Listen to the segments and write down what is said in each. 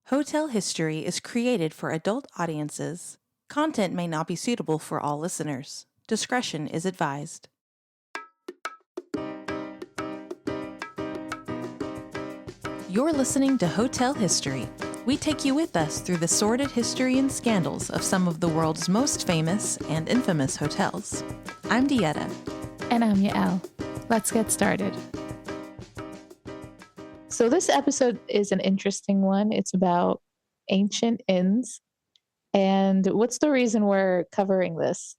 Hotel History is created for adult audiences. Content may not be suitable for all listeners. Discretion is advised. You're listening to Hotel History. We take you with us through the sordid history and scandals of some of the world's most famous and infamous hotels. I'm Dieta. And I'm Yael. Let's get started. So this episode is an interesting one. It's about ancient inns. And what's the reason we're covering this?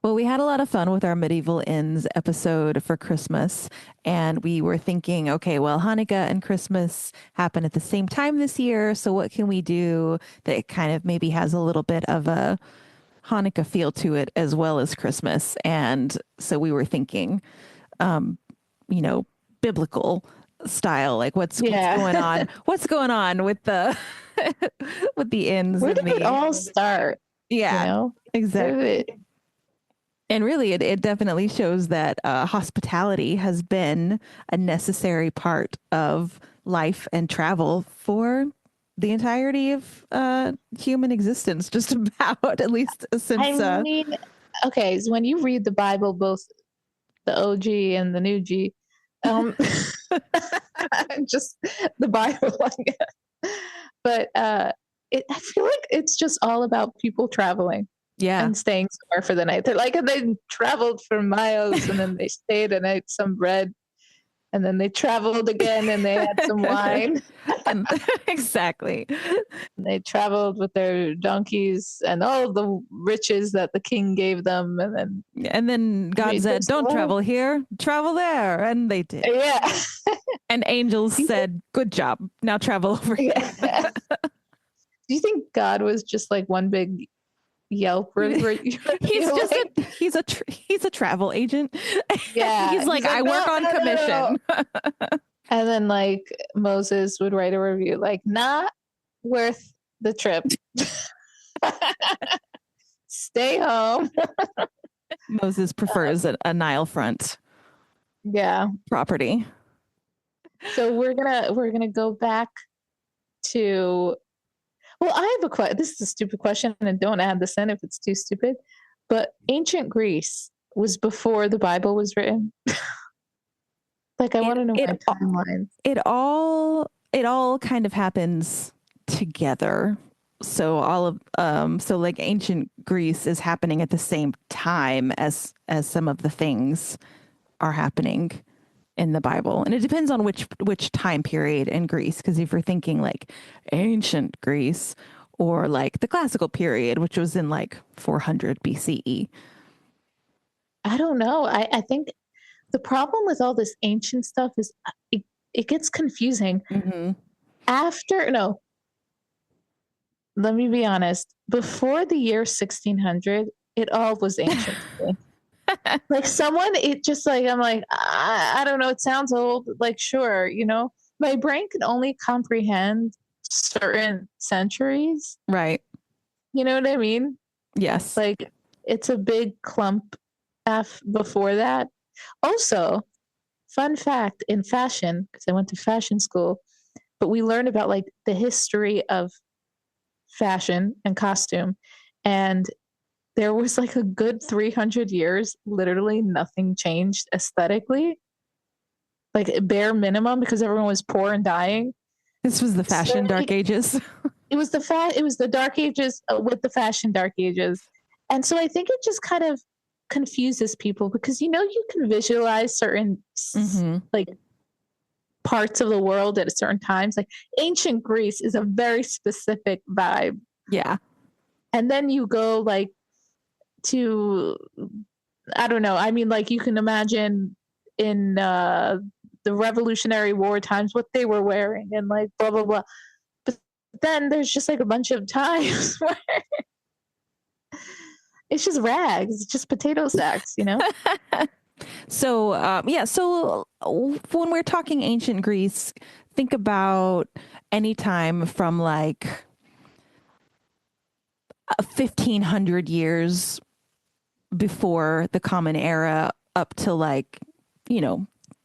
Well, we had a lot of fun with our medieval inns episode for Christmas, and we were thinking, okay, well, Hanukkah and Christmas happen at the same time this year, so what can we do that kind of maybe has a little bit of a Hanukkah feel to it as well as Christmas? And so we were thinking, biblical style, like what's going on? What's going on with the with the inns? Where did it all start? Yeah, exactly. And really, it definitely shows that hospitality has been a necessary part of life and travel for the entirety of human existence, just about, at least since... Okay, so when you read the Bible, both the OG and the New G, just the Bible, I guess. But I feel like it's just all about people traveling. Yeah. And staying somewhere for the night. They traveled for miles and then they stayed and ate some bread. And then they traveled again and they had some wine. Exactly. And they traveled with their donkeys and all the riches that the king gave them. And then God said, don't travel here, travel there. And they did. Yeah. And angels said, good job. Now travel over here. Yeah. Do you think God was just like one big Yelp review? He's a travel agent. Yeah. he's like, I work on commission. No. And then like Moses would write a review like, not worth the trip. Stay home. Moses prefers a Nile front property. So we're gonna go back to... Well, I have a question. This is a stupid question, and don't add this in if it's too stupid. But ancient Greece was before the Bible was written. I want to know my timeline. It all kind of happens together. So all of ancient Greece is happening at the same time as some of the things are happening in the Bible. And it depends on which time period in Greece, because if you're thinking like ancient Greece or like the classical period, which was in like 400 BCE. I don't know. I think the problem with all this ancient stuff is it gets confusing. Mm-hmm. Let me be honest. Before the year 1600, it all was ancient. Like someone, it just like, I'm like, I don't know. It sounds old. Like, sure. My brain can only comprehend certain centuries. Right. You know what I mean? Yes. Like it's a big clump before that. Also, fun fact in fashion, because I went to fashion school, but we learned about like the history of fashion and costume. And there was like a good 300 years, literally nothing changed aesthetically, like bare minimum, because everyone was poor and dying. This was the fashion dark ages. It was the dark ages with the fashion dark ages. And so I think it just kind of confuses people because, you can visualize certain like parts of the world at certain times. Like ancient Greece is a very specific vibe. Yeah. And then you go like to, I don't know. I mean, like you can imagine in the Revolutionary War times what they were wearing and like blah, blah, blah. But then there's just like a bunch of times where it's just rags. It's just potato sacks, So, so when we're talking ancient Greece, think about any time from like 1,500 years before the Common Era up to like,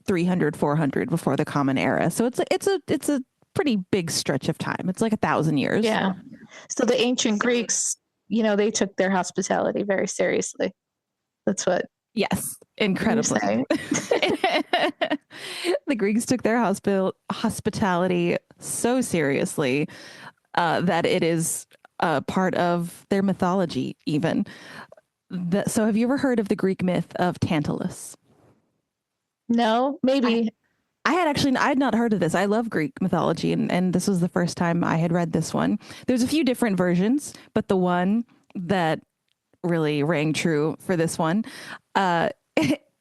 300, 400 before the Common Era. So it's a pretty big stretch of time. It's like 1,000 years. Yeah. So the ancient Greeks, they took their hospitality very seriously. That's what. Yes, incredibly. The Greeks took their hospitality so seriously that it is part of their mythology, even. So have you ever heard of the Greek myth of Tantalus? No, maybe. I had not heard of this. I love Greek mythology, and this was the first time I had read this one. There's a few different versions, but the one that really rang true for this one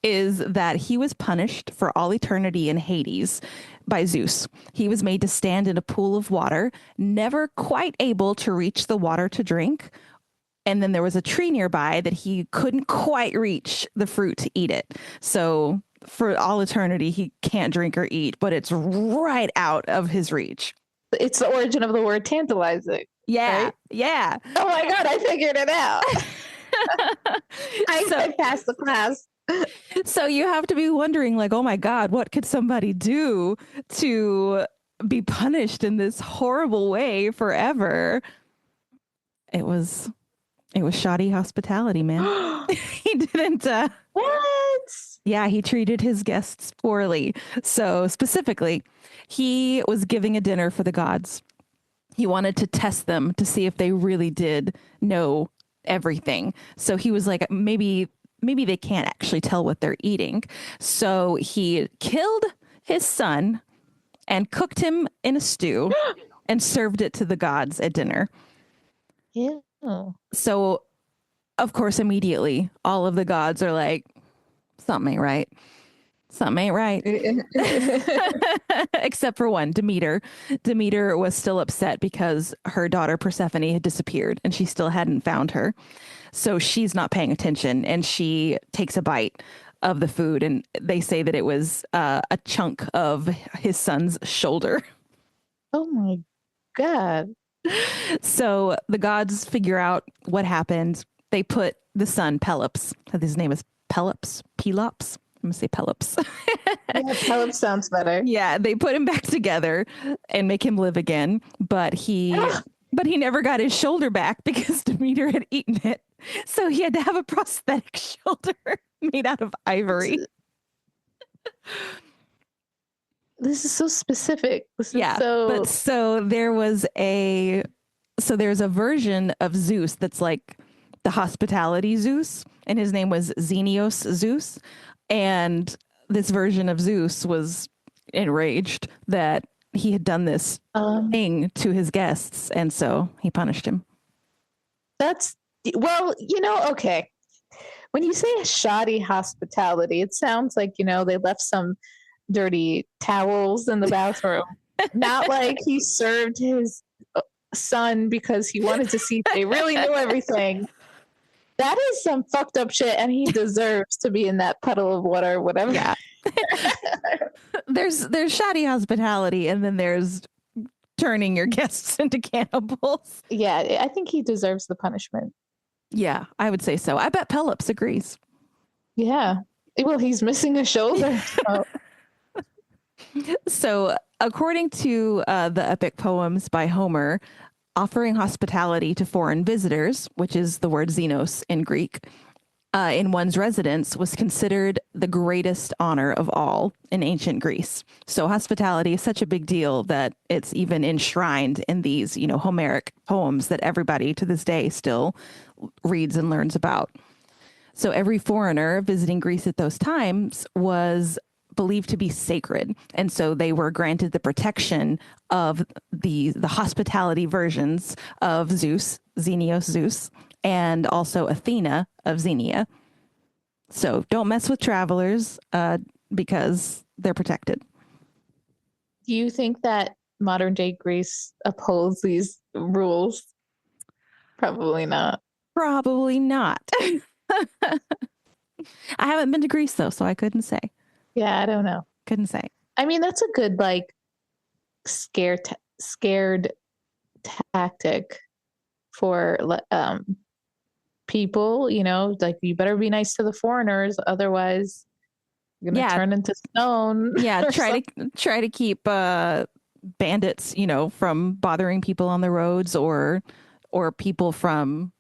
is that he was punished for all eternity in Hades by Zeus. He was made to stand in a pool of water, never quite able to reach the water to drink. And then there was a tree nearby that he couldn't quite reach the fruit to eat it. So for all eternity, he can't drink or eat, but it's right out of his reach. It's the origin of the word tantalizing. Yeah. Right? Yeah. Oh my God, I figured it out. I passed the class. So you have to be wondering, like, oh my God, what could somebody do to be punished in this horrible way forever? It was shoddy hospitality, man. He didn't. What? Yeah, he treated his guests poorly. So specifically, he was giving a dinner for the gods. He wanted to test them to see if they really did know everything. So he was like, maybe they can't actually tell what they're eating. So he killed his son and cooked him in a stew and served it to the gods at dinner. Yeah. So, of course, immediately all of the gods are like, something ain't right. Something ain't right. Except for one, Demeter. Demeter was still upset because her daughter Persephone had disappeared and she still hadn't found her. So she's not paying attention and she takes a bite of the food. And they say that it was a chunk of his son's shoulder. Oh my God. So the gods figure out what happened. They put the son Pelops. His name is Pelops. I'm going to say Pelops. Yeah, Pelops sounds better. Yeah, they put him back together and make him live again. But he never got his shoulder back because Demeter had eaten it. So he had to have a prosthetic shoulder made out of ivory. This is so specific. But there's a version of Zeus that's like the hospitality Zeus, and his name was Xenios Zeus. And this version of Zeus was enraged that he had done this thing to his guests, and so he punished him. Okay. When you say shoddy hospitality, it sounds like, they left some dirty towels in the bathroom. Not like he served his son because he wanted to see if they really knew everything. That is some fucked up shit, and he deserves to be in that puddle of water, whatever. Yeah. There's shoddy hospitality, and then there's turning your guests into cannibals. Yeah, I think he deserves the punishment. Yeah, I would say so. I bet Pelops agrees. Yeah. Well, he's missing a shoulder. So, according to the epic poems by Homer, offering hospitality to foreign visitors, which is the word xenos in Greek, in one's residence was considered the greatest honor of all in ancient Greece. So hospitality is such a big deal that it's even enshrined in these, Homeric poems that everybody to this day still reads and learns about. So every foreigner visiting Greece at those times was believed to be sacred. And so they were granted the protection of the hospitality versions of Zeus, Xenios Zeus, and also Athena of Xenia. So don't mess with travelers because they're protected. Do you think that modern day Greece upholds these rules? Probably not. Probably not. I haven't been to Greece, though, so I couldn't say. Yeah, I don't know. Couldn't say. I mean, that's a good, scared tactic for people, you better be nice to the foreigners, otherwise you're gonna turn into stone. Yeah, try to keep bandits, from bothering people on the roads or people from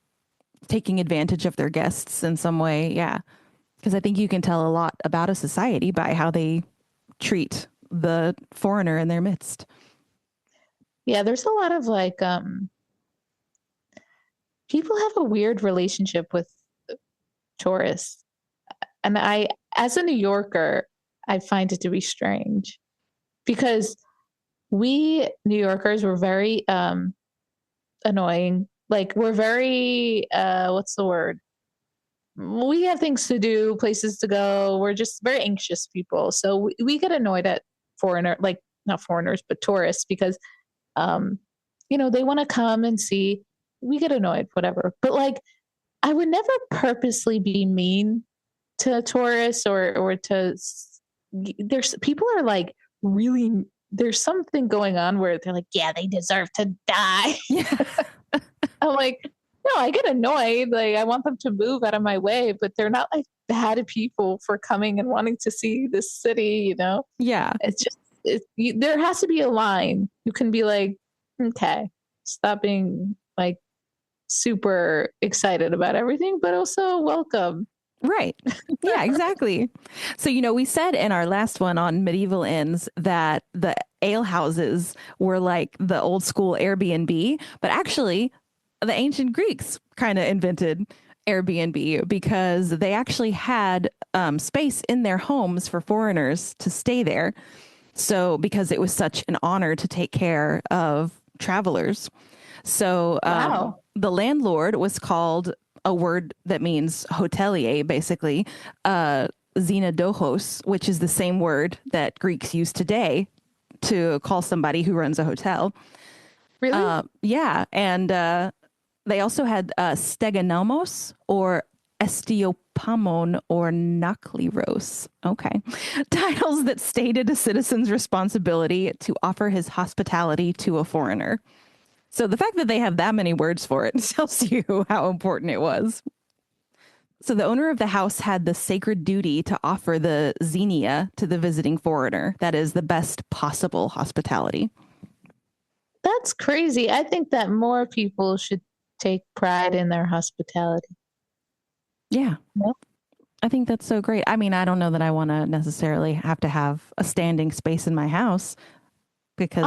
taking advantage of their guests in some way. Yeah. Because I think you can tell a lot about a society by how they treat the foreigner in their midst. Yeah, there's a lot of like people have a weird relationship with tourists. And I, as a New Yorker, I find it to be strange because we New Yorkers were very annoying. Like we're very what's the word? We have things to do, places to go. We're just very anxious people. So we get annoyed at like not foreigners, but tourists because they want to come and see. We get annoyed, whatever. But like I would never purposely be mean to tourists or to there's people are like really there's something going on where they're like, yeah, they deserve to die. I'm like, no, I get annoyed. Like I want them to move out of my way, but they're not like bad people for coming and wanting to see this city, Yeah. It's just there has to be a line. You can be like, okay, stop being like super excited about everything, but also welcome. Right. Yeah, exactly. So, we said in our last one on medieval inns that the ale houses were like the old school Airbnb, but actually the ancient Greeks kind of invented Airbnb because they actually had space in their homes for foreigners to stay there. So because it was such an honor to take care of travelers. So Wow. The landlord was called a word that means hotelier, basically, xenodochos, which is the same word that Greeks use today to call somebody who runs a hotel. Really? Yeah. And they also had steganomos or estiopamon or nakliros. Okay. Titles that stated a citizen's responsibility to offer his hospitality to a foreigner. So the fact that they have that many words for it tells you how important it was. So the owner of the house had the sacred duty to offer the xenia to the visiting foreigner. That is the best possible hospitality. That's crazy. I think that more people should take pride in their hospitality. Yeah. Yep. I think that's so great. I mean, I don't know that I want to necessarily have to have a standing space in my house because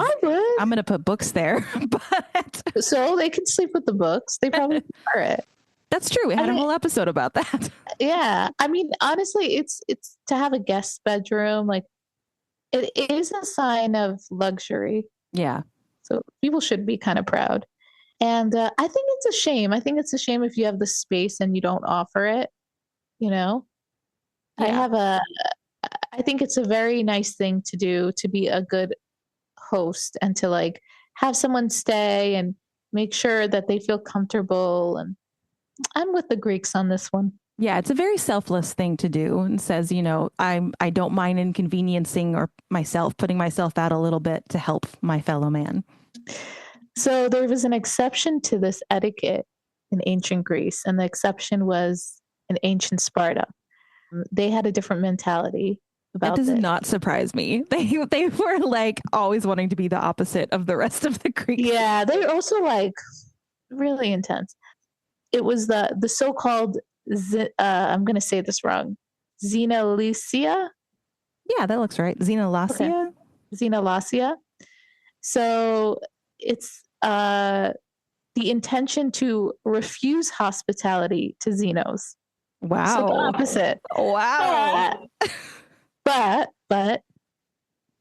I'm going to put books there. But so they can sleep with the books. They probably prefer it. That's true. We had a whole episode about that. Yeah. I mean, honestly, it's to have a guest bedroom. Like it is a sign of luxury. Yeah. So people should be kind of proud. And I think it's a shame. I think it's a shame if you have the space and you don't offer it, Yeah. I think it's a very nice thing to do to be a good host and to like have someone stay and make sure that they feel comfortable. And I'm with the Greeks on this one. Yeah, it's a very selfless thing to do and says, I don't mind inconveniencing or putting myself out a little bit to help my fellow man. So there was an exception to this etiquette in ancient Greece, and the exception was in ancient Sparta. They had a different mentality about that does this. Not surprise me. They were like always wanting to be the opposite of the rest of the Greeks. Yeah, they were also like really intense. It was the so-called I'm going to say this wrong. Xenolacia? Yeah, that looks right. Xenolacia? Okay. Xenolacia. So it's the intention to refuse hospitality to Xenos. Wow. So the opposite. Wow. But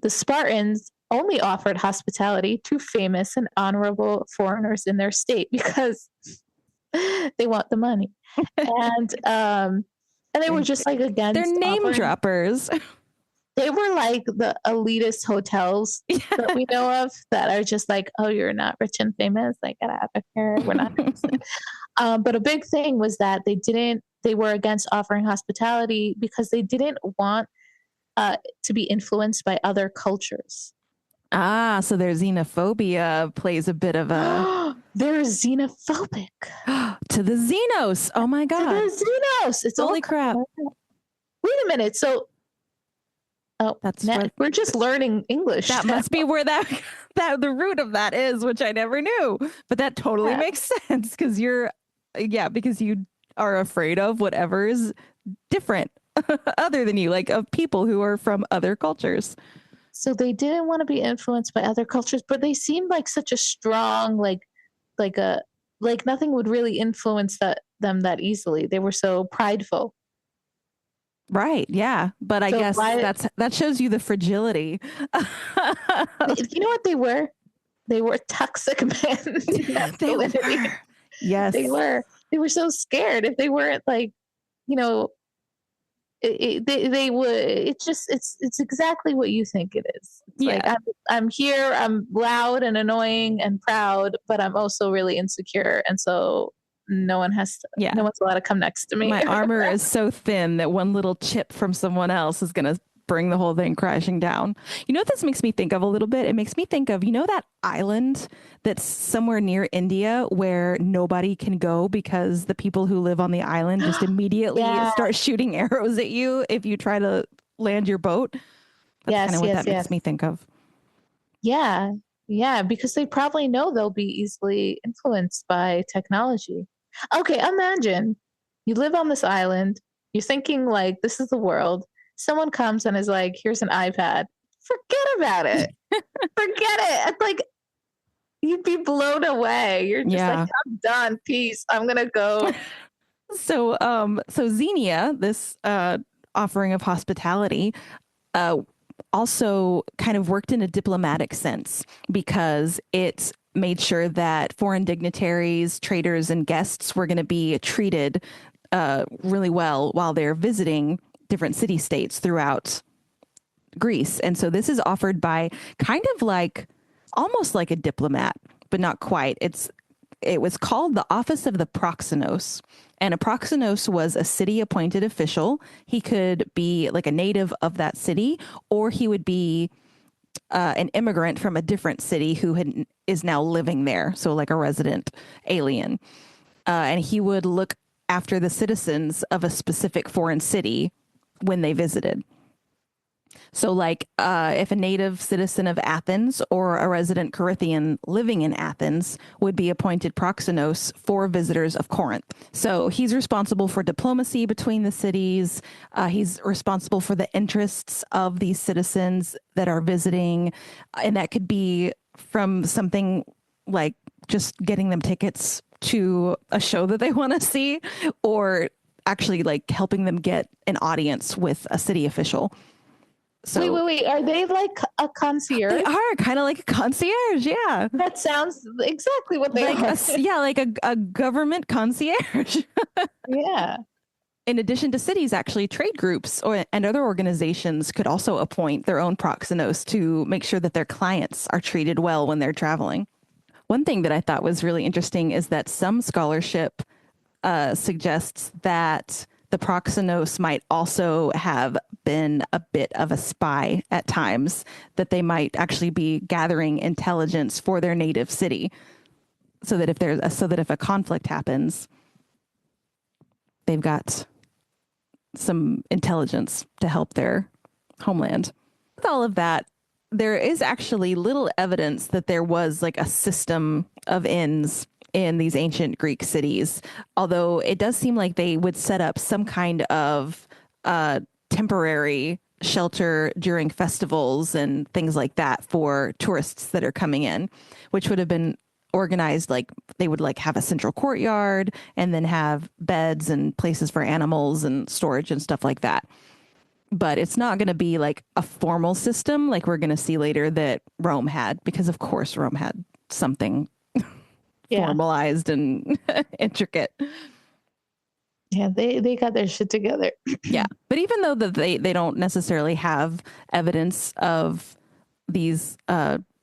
the Spartans only offered hospitality to famous and honorable foreigners in their state because they want the money. And they were just like against. They're name droppers. They were like the elitist hotels that we know of that are just like, oh, you're not rich and famous. Like, get out of here. We're not. But a big thing was that they were against offering hospitality because they didn't want to be influenced by other cultures. Ah, so their xenophobia plays a bit of a... They're xenophobic. To the Xenos. Oh my God. To the Xenos. It's holy crap. Wait a minute. So we're just learning English. That must be where that that the root of that is, which I never knew. But that totally Yeah. makes sense because because you are afraid of whatever is different other than you, like of people who are from other cultures. So they didn't want to be influenced by other cultures, but they seemed like such a strong, like a like nothing would really influence them that easily. They were so prideful. Right. Yeah. But I So guess why that shows you the fragility. you know what they were? They were toxic They masculinity. were. Yes. They were. They were so scared if they weren't like, you know, they would. It's exactly what you think it is. It's Yeah. like I'm here. I'm loud and annoying and proud, but I'm also really insecure, and so no one's allowed to come next to me. My armor is so thin that one little chip from someone else is going to bring the whole thing crashing down. You know what this makes me think of a little bit? It makes me think of, that island that's somewhere near India where nobody can go because the people who live on the island just immediately Yeah. start shooting arrows at you if you try to land your boat. That's Yes, kind of what yes, that yes. makes me think of. Yeah, yeah, because they probably know they'll be easily influenced by technology. Okay, imagine you live on this island. You're thinking like this is the world. Someone comes and is like, "Here's an iPad." Forget about it. Forget it. It's like you'd be blown away. You're just like, "I'm done. Peace. I'm gonna go." So Xenia, this offering of hospitality, also kind of worked in a diplomatic sense because it made sure that foreign dignitaries, traders, and guests were going to be treated really well while they're visiting different city-states throughout Greece. And so this is offered by kind of like almost like a diplomat, but not quite. It was called the Office of the Proxenos. And a proxenos was a city appointed official. He could be like a native of that city, or he would be an immigrant from a different city who is now living there. So like a resident alien. And he would look after the citizens of a specific foreign city when they visited. So like if a native citizen of Athens or a resident Corinthian living in Athens would be appointed proxenos for visitors of Corinth. So he's responsible for diplomacy between the cities. He's responsible for the interests of these citizens that are visiting. And that could be from something like just getting them tickets to a show that they want to see, or actually like helping them get an audience with a city official. So, wait. Are they like a concierge? They are kind of like a concierge. Yeah. That sounds exactly what they are. Like a government concierge. Yeah. In addition to cities, actually, trade groups and other organizations could also appoint their own proxenos to make sure that their clients are treated well when they're traveling. One thing that I thought was really interesting is that some scholarship suggests that the proxenos might also have been a bit of a spy at times, that they might actually be gathering intelligence for their native city, so that if a conflict happens, they've got some intelligence to help their homeland. With all of that, there is actually little evidence that there was like a system of inns in these ancient Greek cities, although it does seem like they would set up some kind of temporary shelter during festivals and things like that for tourists that are coming in, which would have been organized like they would like have a central courtyard and then have beds and places for animals and storage and stuff like that. But it's not going to be like a formal system like we're going to see later that Rome had, because of course Rome had something formalized and intricate. Yeah, they got their shit together. Yeah. But even though that they don't necessarily have evidence of these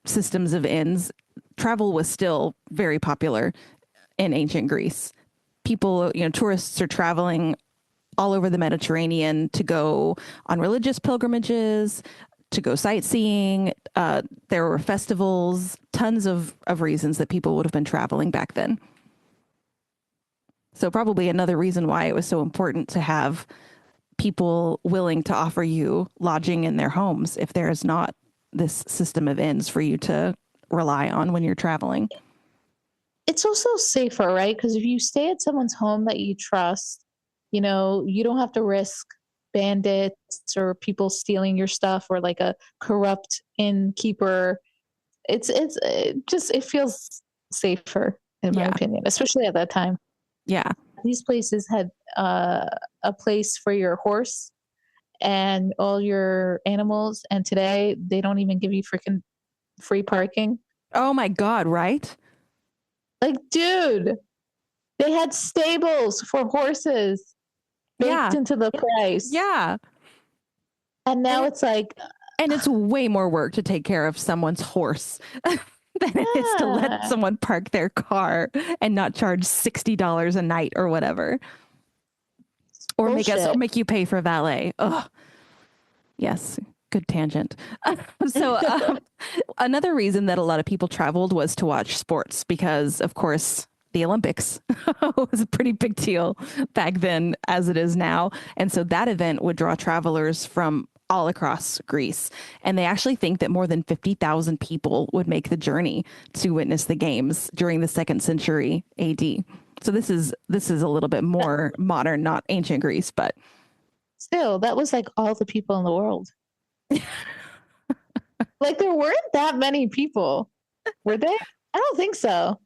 systems of inns, travel was still very popular in ancient Greece. People, tourists are traveling all over the Mediterranean to go on religious pilgrimages, to go sightseeing. There were festivals, tons of reasons that people would have been traveling back then. So probably another reason why it was so important to have people willing to offer you lodging in their homes if there is not this system of inns for you to rely on when you're traveling. It's also safer, right? Because if you stay at someone's home that you trust, you don't have to risk bandits or people stealing your stuff or like a corrupt innkeeper. It feels safer in my opinion, especially at that time. Yeah. These places had a place for your horse and all your animals, and today they don't even give you freaking free parking. Oh my God, right? Like, dude, they had stables for horses baked into the price. Yeah. And now it's like... And it's way more work to take care of someone's horse than it is to let someone park their car and not charge $60 a night or whatever. Or make you pay for valet. Ugh. Yes. Good tangent. So another reason that a lot of people traveled was to watch sports because, of course, the Olympics was a pretty big deal back then as it is now. And so that event would draw travelers from all across Greece. And they actually think that more than 50,000 people would make the journey to witness the games during the 2nd century AD. So this is a little bit more modern, not ancient Greece, but still, that was like all the people in the world. Like, there weren't that many people, were there? I don't think so.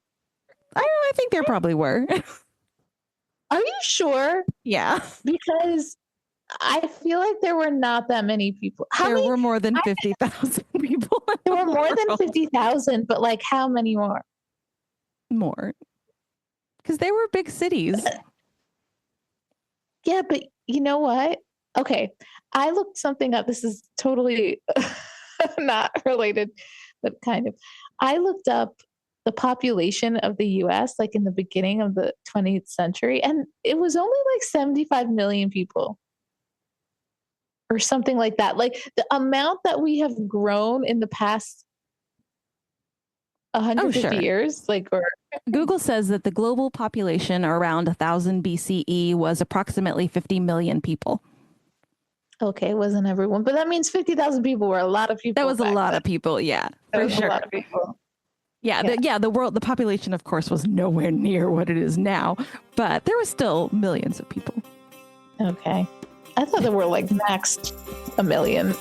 I think there probably were. Are you sure? Yeah. Because I feel like there were not that many people. There were more than 50,000 people. There were more than 50,000, but like how many more? More. Because they were big cities. Yeah, but you know what? Okay, I looked something up. This is totally not related, but kind of. I looked up the population of the US like in the beginning of the 20th century, and it was only like 75 million people or something like that. Like the amount that we have grown in the past 150 years, like, or Google says that the global population around 1000 BCE was approximately 50 million people. Okay, it wasn't everyone, but that means 50,000 people were a lot of people. That was a lot of people, yeah, for sure. A lot of people. Yeah, the population, of course, was nowhere near what it is now, but there was still millions of people. Okay. I thought there were like max a million.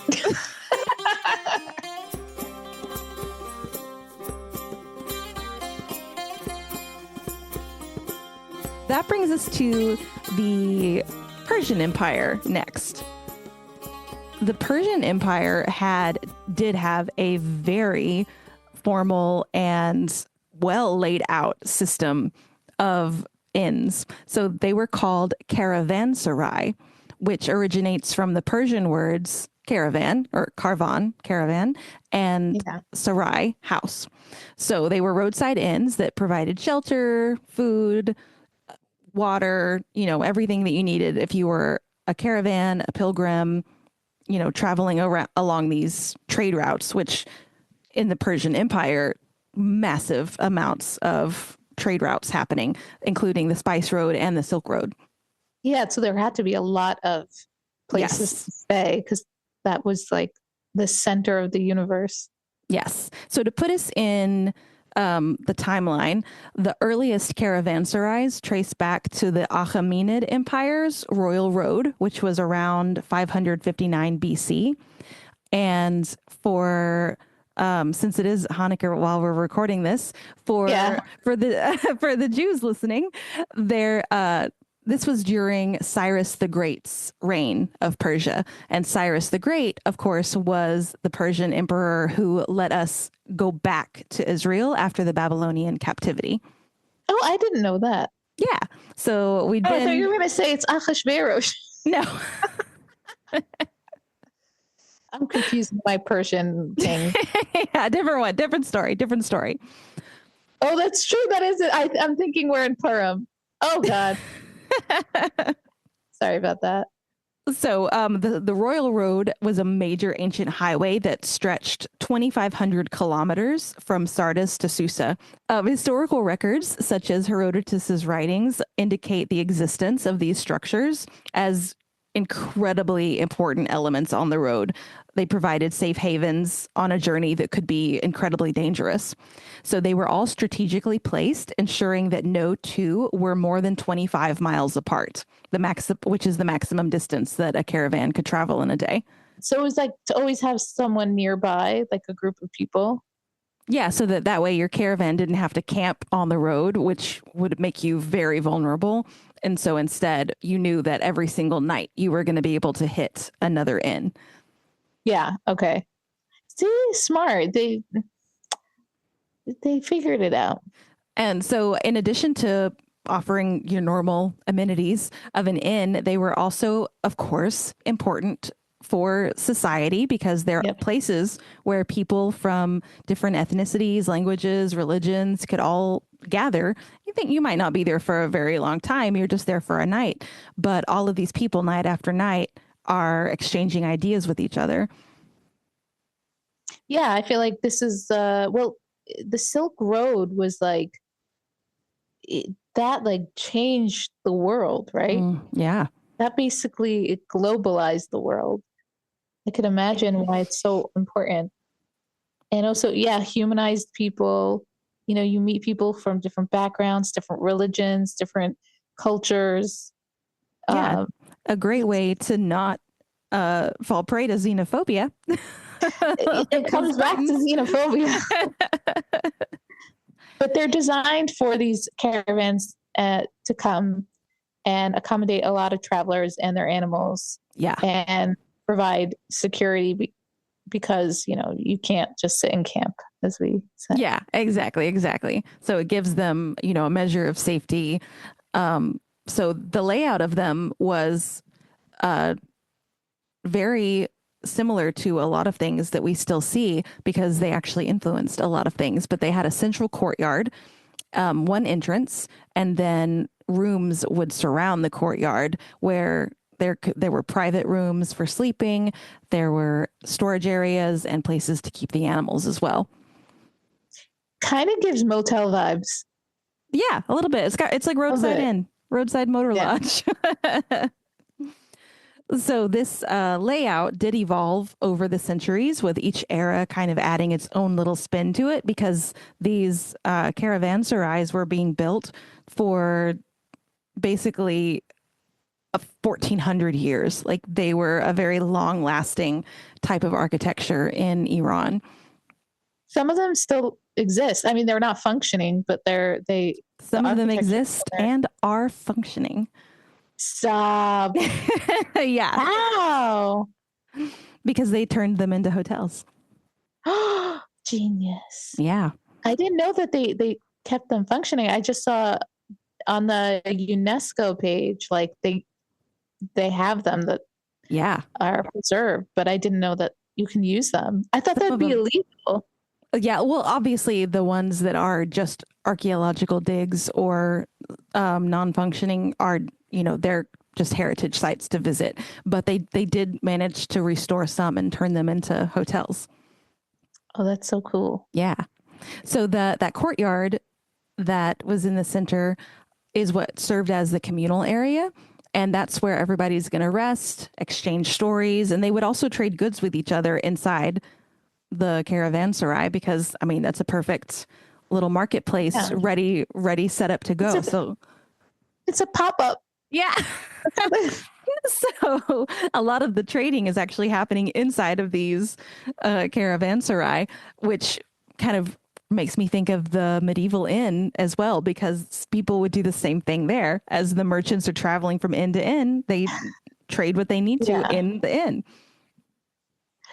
That brings us to the Persian Empire next. The Persian Empire did have a very formal and well laid out system of inns. So they were called caravanserai, which originates from the Persian words caravan or caravan, and sarai, house. So they were roadside inns that provided shelter, food, water, everything that you needed if you were a caravan, a pilgrim, traveling along these trade routes, which in the Persian Empire, massive amounts of trade routes happening, including the Spice Road and the Silk Road. Yeah, so there had to be a lot of places to stay because that was like the center of the universe. Yes. So to put us in the timeline, the earliest caravanserais trace back to the Achaemenid Empire's Royal Road, which was around 559 BC. And for since it is Hanukkah while we're recording this, for the Jews listening, this was during Cyrus the Great's reign of Persia. And Cyrus the Great, of course, was the Persian emperor who let us go back to Israel after the Babylonian captivity. Oh, I didn't know that. Yeah. So I thought you were going to say it's Achashverosh. No. I'm confused with my Persian thing. Yeah, different one. Different story. Oh, that's true. That is it. I'm thinking we're in Purim. Oh, God. Sorry about that. So the Royal Road was a major ancient highway that stretched 2,500 kilometers from Sardis to Susa. Historical records, such as Herodotus's writings, indicate the existence of these structures as incredibly important elements on the road. They provided safe havens on a journey that could be incredibly dangerous. So they were all strategically placed, ensuring that no two were more than 25 miles apart, which is the maximum distance that a caravan could travel in a day. So it was like to always have someone nearby, like a group of people. Yeah, so that way your caravan didn't have to camp on the road, which would make you very vulnerable. And so instead, you knew that every single night you were going to be able to hit another inn. Yeah. Okay. See, smart. They figured it out. And so in addition to offering your normal amenities of an inn, they were also, of course, important for society because they're places where people from different ethnicities, languages, religions could all gather. You think you might not be there for a very long time. You're just there for a night. But all of these people night after night are exchanging ideas with each other. Yeah, I feel like this is, well, the Silk Road was like, that like changed the world, right? Yeah. That basically, it globalized the world. I can imagine why it's so important. And also, yeah, humanized people. You know, you meet people from different backgrounds, different religions, different cultures. Yeah, a great way to not fall prey to xenophobia. It comes back to xenophobia. But they're designed for these caravans to come and accommodate a lot of travelers and their animals. Yeah. And provide security because, you know, you can't just sit in camp, as we said. Yeah, exactly. So it gives them, you know, a measure of safety. So the layout of them was very similar to a lot of things that we still see because they actually influenced a lot of things. But they had a central courtyard, one entrance, and then rooms would surround the courtyard where there were private rooms for sleeping. There were storage areas and places to keep the animals as well. Kind of gives motel vibes. Yeah, a little bit. It's like roadside inn, roadside motor lodge. So this layout did evolve over the centuries, with each era kind of adding its own little spin to it, because these caravanserais were being built for basically 1400 years. Like, they were a very long lasting type of architecture in Iran. Some of them still exist. I mean, they're not functioning, but some of them exist and are functioning. Stop. Yeah. How? Because they turned them into hotels. Genius. Yeah. I didn't know that they kept them functioning. I just saw on the UNESCO page, like they have them that are preserved, but I didn't know that you can use them. I thought that'd be illegal. Yeah, well, obviously the ones that are just archaeological digs or non-functioning are, you know, they're just heritage sites to visit. But they did manage to restore some and turn them into hotels. Oh, that's so cool. Yeah. So that courtyard that was in the center is what served as the communal area. And that's where everybody's going to rest, exchange stories, and they would also trade goods with each other inside the caravanserai, because, I mean, that's a perfect little marketplace, ready, set up to go. So it's a pop-up. Yeah. So a lot of the trading is actually happening inside of these caravanserai, which kind of makes me think of the medieval inn as well, because people would do the same thing there. As the merchants are traveling from inn to inn, they trade what they need to in the inn.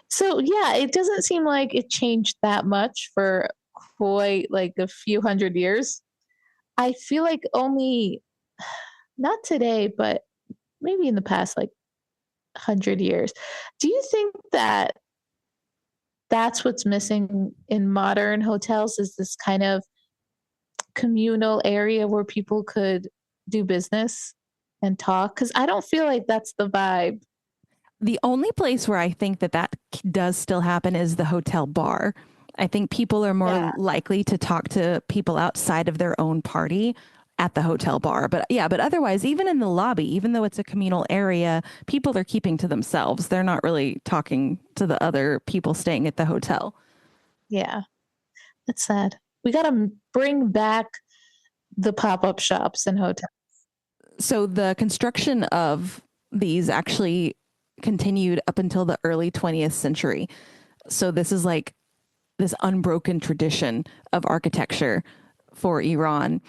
So yeah, it doesn't seem like it changed that much for quite like a few hundred years. I feel like only, not today, but maybe in the past like 100 years. Do you think that that's what's missing in modern hotels, is this kind of communal area where people could do business and talk? Because I don't feel like that's the vibe. The only place where I think that does still happen is the hotel bar. I think people are more likely to talk to people outside of their own party at the hotel bar. But yeah, but otherwise, even in the lobby, even though it's a communal area, people are keeping to themselves. They're not really talking to the other people staying at the hotel. Yeah, it's sad. We got to bring back the pop-up shops and hotels. So the construction of these actually continued up until the early 20th century. So this is like this unbroken tradition of architecture for Iran.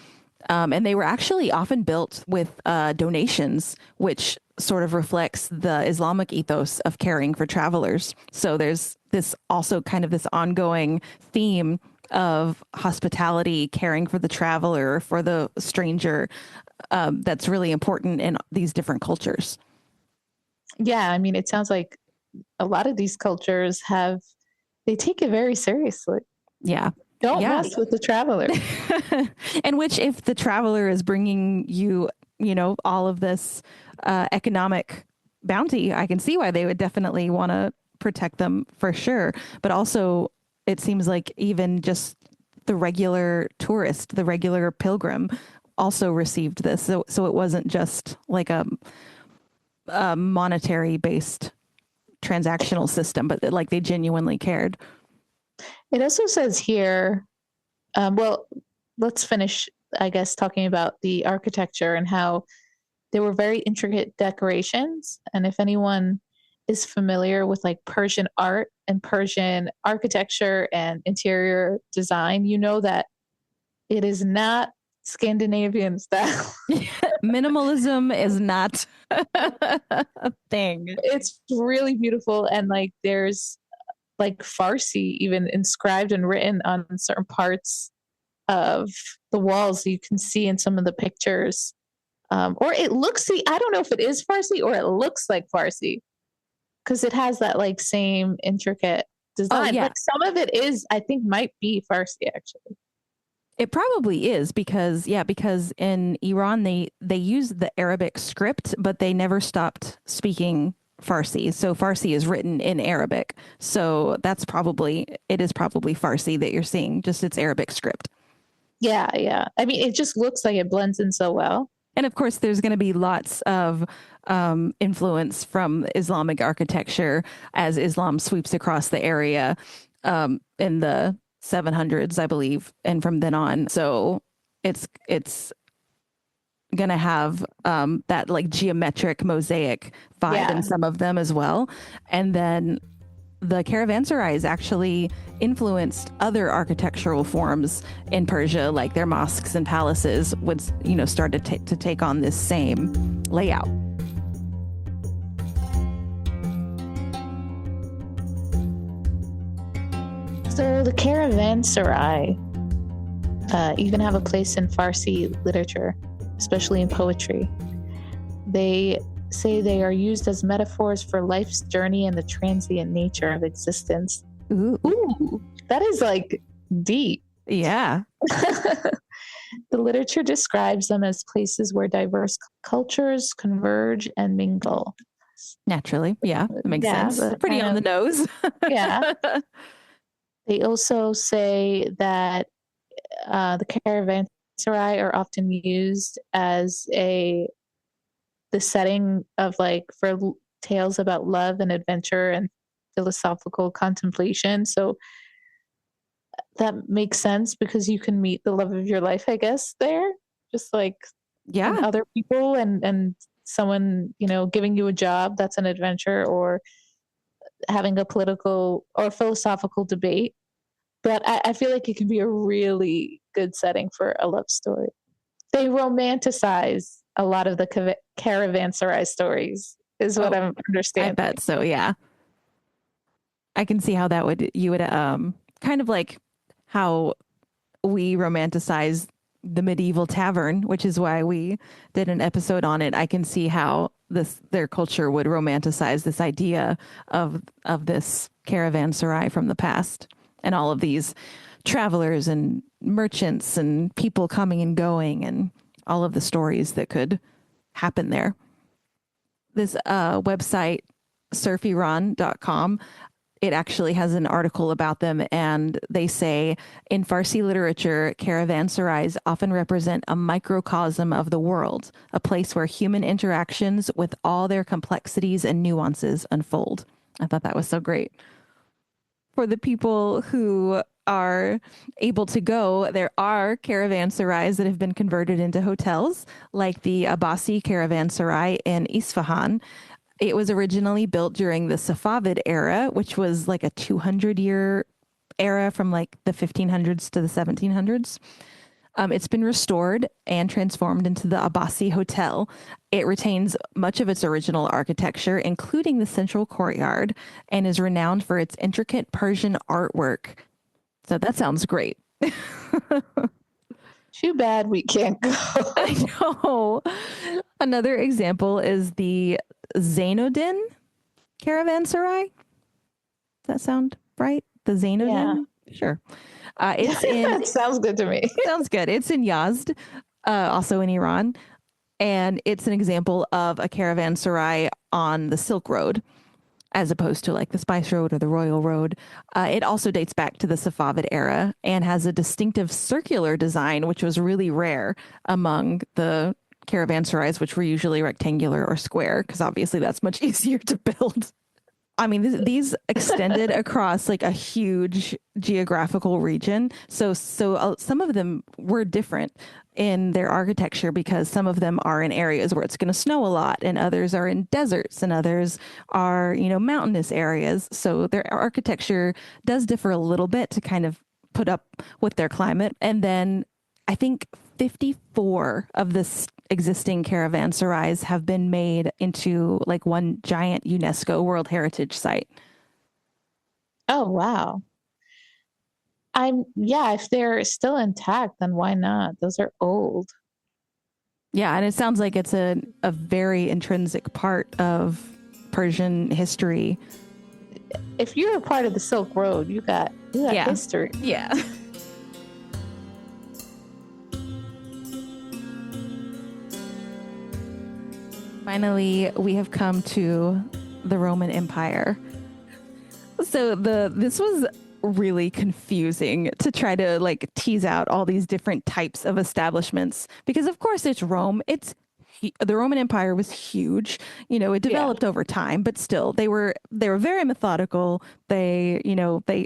And they were actually often built with donations, which sort of reflects the Islamic ethos of caring for travelers. So there's this also kind of this ongoing theme of hospitality, caring for the traveler, for the stranger, that's really important in these different cultures. Yeah, I mean, it sounds like a lot of these cultures they take it very seriously. Yeah. Don't mess with the traveler. And which, if the traveler is bringing you, all of this economic bounty, I can see why they would definitely want to protect them for sure. But also, it seems like even just the regular tourist, the regular pilgrim also received this. So it wasn't just like a monetary based transactional system, but like they genuinely cared. It also says here, well, let's finish, I guess, talking about the architecture and how there were very intricate decorations. And if anyone is familiar with like Persian art and Persian architecture and interior design, you know that it is not Scandinavian style. Minimalism is not a thing. It's really beautiful. And like there's like Farsi even inscribed and written on certain parts of the walls. You can see in some of the pictures. Or it looks, I don't know if it is Farsi or it looks like Farsi because it has that like same intricate design. Oh, yeah. But some of it is, I think, might be Farsi actually. It probably is because in Iran they use the Arabic script, but they never stopped speaking Farsi. So Farsi is written in Arabic. So it is probably Farsi that you're seeing, just its Arabic script. Yeah, yeah. I mean, it just looks like it blends in so well. And of course, there's going to be lots of influence from Islamic architecture as Islam sweeps across the area in the 700s, I believe, and from then on. So it's going to have that like geometric mosaic vibe in some of them as well. And then the caravanserais actually influenced other architectural forms in Persia, like their mosques and palaces would, start to take on this same layout. So the caravanserai even have a place in Farsi literature, especially in poetry. They say they are used as metaphors for life's journey and the transient nature of existence. Ooh, that is like deep. Yeah. The literature describes them as places where diverse cultures converge and mingle. Naturally. Yeah. That makes sense. Pretty on the nose. Yeah. They also say that the caravanserai are often used as the setting of like for tales about love and adventure and philosophical contemplation. So that makes sense because you can meet the love of your life, I guess, there, just like other people and someone, giving you a job, that's an adventure, or having a political or philosophical debate. But I feel like it can be a really good setting for a love story. They romanticize a lot of the caravanserai stories, is what I'm understanding. I bet so, yeah. I can see how you would kind of like how we romanticize the medieval tavern, which is why we did an episode on it. I can see how their culture would romanticize this idea of this caravanserai from the past and all of these travelers and merchants and people coming and going and all of the stories that could happen there. This website, surfiran.com, it actually has an article about them, and they say in Farsi literature, caravanserais often represent a microcosm of the world, a place where human interactions with all their complexities and nuances unfold. I thought that was so great. For the people who are able to go, there are caravanserais that have been converted into hotels, like the Abbasi caravanserai in Isfahan. It was originally built during the Safavid era, which was like a 200-year era from like the 1500s to the 1700s. It's been restored and transformed into the Abbasi Hotel. It retains much of its original architecture, including the central courtyard, and is renowned for its intricate Persian artwork. So that sounds great. Too bad we can't go. I know. Another example is the Zainuddin Caravanserai. Does that sound right? The Zainuddin? Yeah. Sure. It's in. Sounds good to me. Sounds good. It's in Yazd, also in Iran. And it's an example of a caravanserai on the Silk Road, as opposed to like the Spice Road or the Royal Road. It also dates back to the Safavid era and has a distinctive circular design, which was really rare among the caravanserais, which were usually rectangular or square, because obviously that's much easier to build. I mean, these extended across like a huge geographical region. So some of them were different in their architecture because some of them are in areas where it's going to snow a lot, and others are in deserts, and others are, mountainous areas. So their architecture does differ a little bit to kind of put up with their climate. And then I think 54 of the existing caravanserais have been made into like one giant UNESCO World Heritage Site. Oh, wow. If they're still intact, then why not? Those are old. Yeah, and it sounds like it's a very intrinsic part of Persian history. If you're a part of the Silk Road, you got history. Yeah. Finally, we have come to the Roman Empire. So this was really confusing to try to like tease out all these different types of establishments, because of course it's Rome. The Roman Empire was huge. It developed over time, but still they were very methodical. They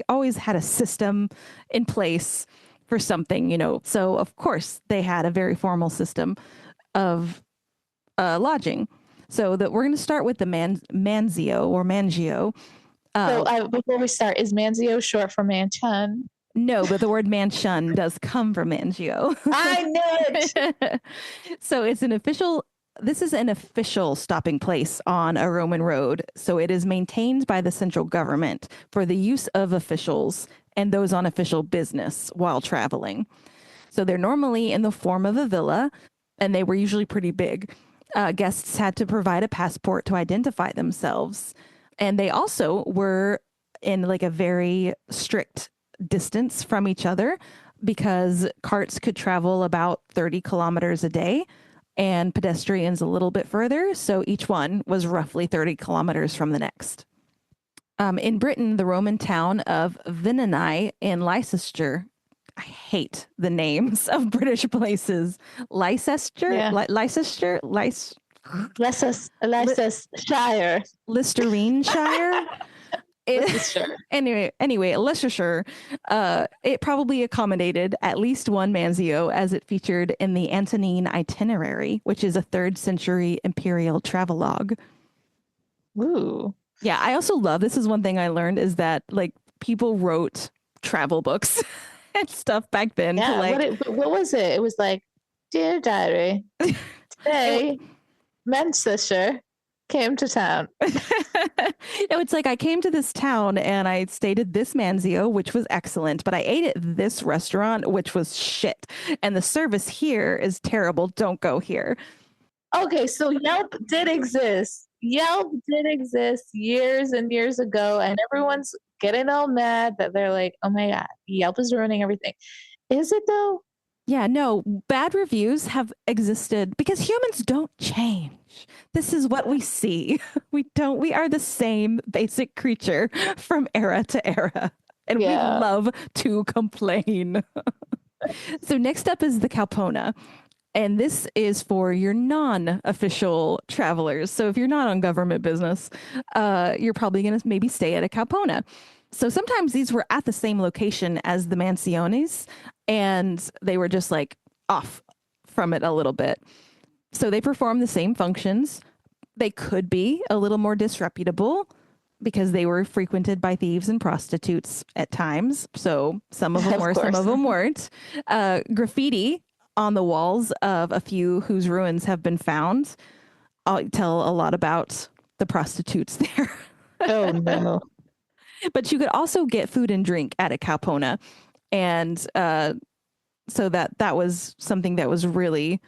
always had a system in place for something, So of course they had a very formal system of lodging. So that we're going to start with the Manzio or Mangio. Before we start, is Manzio short for Manchun? No, but the word Manchun does come from Mangio. I knew it. So this is an official stopping place on a Roman road. So it is maintained by the central government for the use of officials and those on official business while traveling. So they're normally in the form of a villa, and they were usually pretty big. Guests had to provide a passport to identify themselves. And they also were in like a very strict distance from each other, because carts could travel about 30 kilometers a day and pedestrians a little bit further. So each one was roughly 30 kilometers from the next. In Britain, the Roman town of Vincennes in Leicester, I hate the names of British places. Leicester? Yeah. Leicestershire? Leicestershire. Listerine-shire? Anyway, Leicestershire, it probably accommodated at least one Manzio, as it featured in the Antonine Itinerary, which is a 3rd century imperial travelogue. Ooh. Yeah, I also love, this is one thing I learned, is that like people wrote travel books and stuff back then. Yeah, what was it? It was like, Dear Diary, today Manchester came to town. No, it's like I came to this town and I stayed at this Manzio, which was excellent, but I ate at this restaurant, which was shit. And the service here is terrible. Don't go here. Okay, so Yelp did exist. Yelp did exist years and years ago, and everyone's getting all mad that they're like, oh my God, Yelp is ruining everything. Is it though? Yeah, no, bad reviews have existed because humans don't change. This is what we see. We are the same basic creature from era to era, and we Yeah. love to complain. So next up is the Calpona. And this is for your non-official travelers. So if you're not on government business, you're probably going to maybe stay at a Calpona. So sometimes these were at the same location as the mansiones, and they were just like off from it a little bit. So they perform the same functions. They could be a little more disreputable because they were frequented by thieves and prostitutes at times. So some of them Of were, some course. of them weren't. Graffiti on the walls of a few whose ruins have been found tell a lot about the prostitutes there. Oh no. But you could also get food and drink at a Calpona. And so that was something that was really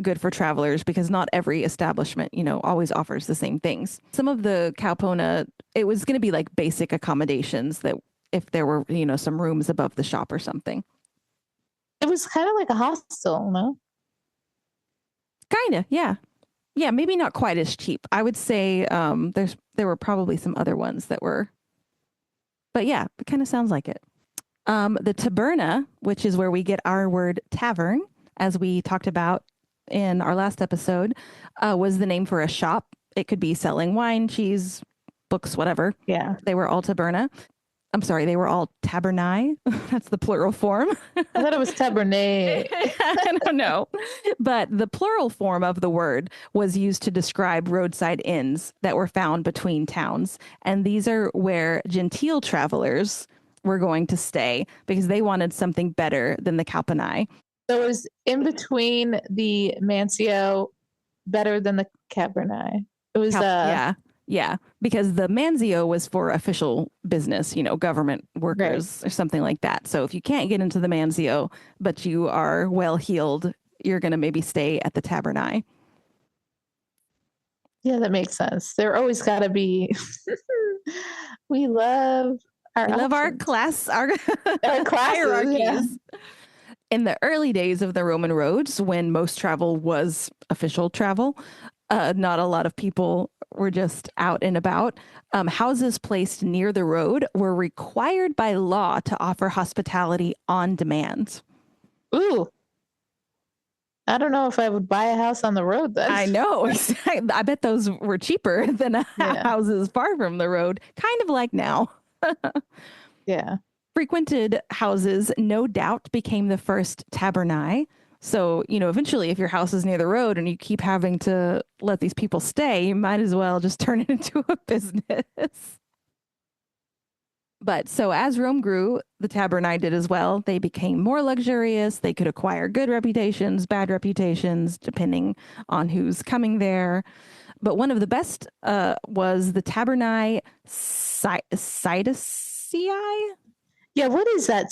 good for travelers because not every establishment, always offers the same things. Some of the Calpona, it was going to be like basic accommodations that if there were, some rooms above the shop or something. It was kind of like a hostel, no? Kind of, yeah. Yeah, maybe not quite as cheap. I would say there were probably some other ones that were, but yeah, it kind of sounds like it. The taberna, which is where we get our word tavern, as we talked about in our last episode, was the name for a shop. It could be selling wine, cheese, books, whatever. Yeah. They were all taberna. I'm sorry, they were all tabernae. That's the plural form. I thought it was tabernet. I don't know. But the plural form of the word was used to describe roadside inns that were found between towns. And these are where genteel travelers were going to stay because they wanted something better than the Calpanae. So it was in between the Mancio, better than the Cabernet. It was Yeah, because the Manzio was for official business, government workers or something like that. So if you can't get into the Manzio, but you are well-heeled, you're going to maybe stay at the Tabernae. Yeah, that makes sense. There always got to be. We love our class, our classes, hierarchies. Yeah. In the early days of the Roman roads, when most travel was official travel, not a lot of people were just out and about. Houses placed near the road were required by law to offer hospitality on demand. Ooh. I don't know if I would buy a house on the road then. I know. I bet those were cheaper than houses far from the road, kind of like now. Yeah. Frequented houses, no doubt, became the first tabernae. So, eventually, if your house is near the road and you keep having to let these people stay, you might as well just turn it into a business. But so as Rome grew, the tabernae did as well. They became more luxurious. They could acquire good reputations, bad reputations, depending on who's coming there. But one of the best was the tabernae Sidicii. Yeah, what is that?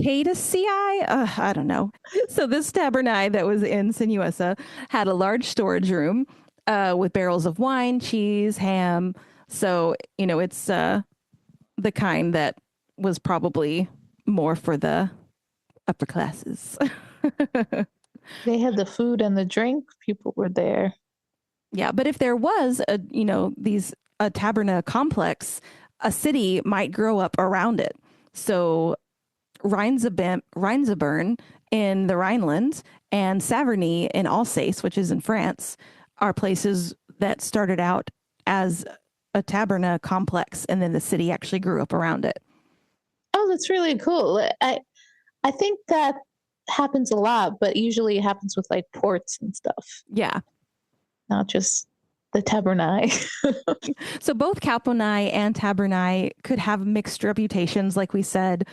Cadicii? I don't know. So this tabernae that was in Sinuessa had a large storage room with barrels of wine, cheese, ham. So, it's the kind that was probably more for the upper classes. They had the food and the drink. People were there. Yeah, but if there was a taberna complex, a city might grow up around it. So Rheinzabern in the Rhineland and Saverny in Alsace, which is in France, are places that started out as a taberna complex, and then the city actually grew up around it. Oh, that's really cool. I think that happens a lot, but usually it happens with like ports and stuff. Yeah. Not just the tabernae. So both Calpanae and tabernae could have mixed reputations, like we said.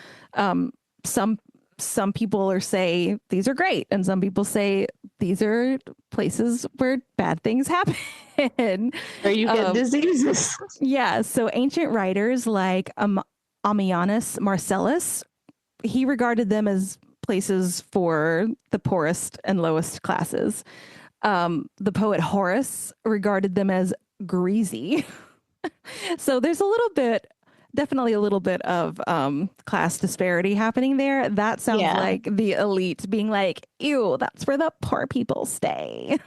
Some people say these are great, and some people say these are places where bad things happen. Or you get diseases. Yeah. So ancient writers like Ammianus Marcellus, he regarded them as places for the poorest and lowest classes. The poet Horace regarded them as greasy. So there's a little bit definitely a little bit of class disparity happening there. That sounds like the elite being like, ew, that's where the poor people stay.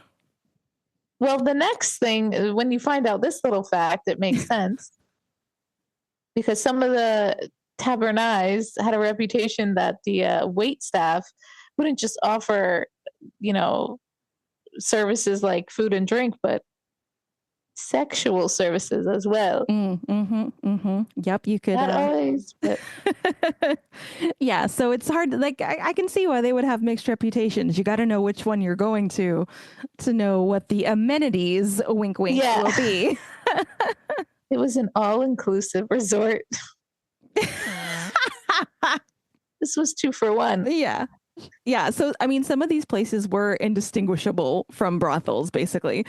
Well, the next thing, when you find out this little fact, it makes sense. Because some of the taverniers had a reputation that the wait staff wouldn't just offer, services like food and drink, but sexual services as well. Yep, you could. Not always, but yeah. So it's hard. Like I can see why they would have mixed reputations. You got to know which one you're going to know what the amenities, wink, wink, will be. It was an all-inclusive resort. This was 2 for 1. Yeah. Yeah. So, I mean, some of these places were indistinguishable from brothels, basically.